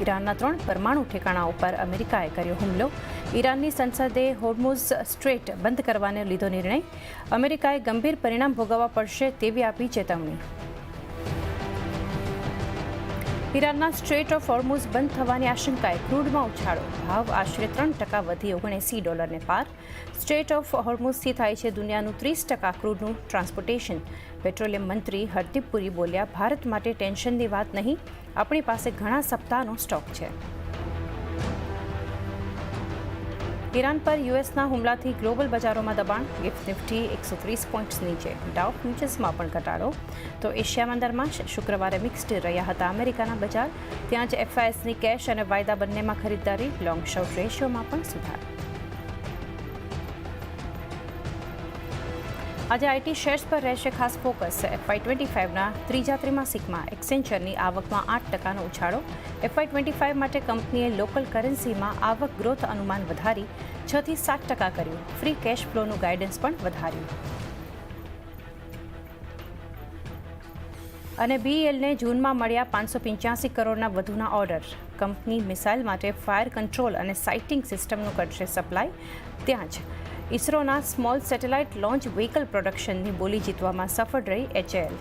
ઈરાનના 3 પરમાણુ ઠેકાણા ઉપર અમેરિકાએ કર્યો હુમલો. ઈરાનની સંસદે હોર્મુઝ સ્ટ્રેટ બંધ કરવાનો લીધો નિર્ણય. અમેરિકાએ ગંભીર પરિણામ ભોગવવા પડશે તેવી આપી ચેતવણી. ઈરાનના સ્ટ્રેટ ઓફ હોર્મુઝ બંધ થવાની આશંકાએ ક્રૂડમાં ઉછાળો. ભાવ આશરે 3% વધી $79 પાર. સ્ટ્રેટ ઓફ હોર્મુઝથી થાય છે દુનિયાનું 30% ક્રૂડનું ટ્રાન્સપોર્ટેશન. પેટ્રોલિયમ મંત્રી હરદીપ પુરી બોલ્યા, ભારત માટે ટેન્શનની વાત નહીં, આપણી પાસે ઘણા સપ્તાહનો સ્ટોક છે. ઈરાન પર યુએસના હુમલાથી ગ્લોબલ બજારોમાં દબાણ. ગિફ્ટ નિફ્ટી 130 પોઈન્ટ્સ નીચે. ડાઉ ફ્યુચર્સમાં પણ ઘટાડો. તો એશિયામાં દરમિયાન શુક્રવારે મિક્સ્ડ રહ્યા હતા અમેરિકાના બજાર. ત્યાં જ એફઆઈએસની કેશ અને વાયદા બંનેમાં ખરીદદારી. લોંગ શોર્ટ રેશિયોમાં પણ સુધાર. આજે આઈટી શેર્સ પર રહેશે ખાસ ફોકસ. FY25ના ત્રીજા ત્રિમાસિકમાં એક્સેન્ચરની આવકમાં 8%નો ઉછાળો. FY25 માટે કંપનીએ લોકલ કરન્સીમાં આવક ગ્રોથ અનુમાન વધારી 6 થી 7% કર્યું. ફ્રી કેશ ફ્લોનું ગાઇડન્સ પણ વધાર્યું. અને BELને જૂનમાં મળ્યા 585 કરોડના વધુના ઓર્ડર. કંપની મિસાઇલ માટે ફાયર કંટ્રોલ અને સાઇટિંગ સિસ્ટમનું કરશે સપ્લાય. ત્યાં જ ઇસરોના સ્મોલ સેટેલાઇટ લોન્ચ વ્હીકલ પ્રોડક્શનની બોલી જીતવામાં સફળ રહી HAL.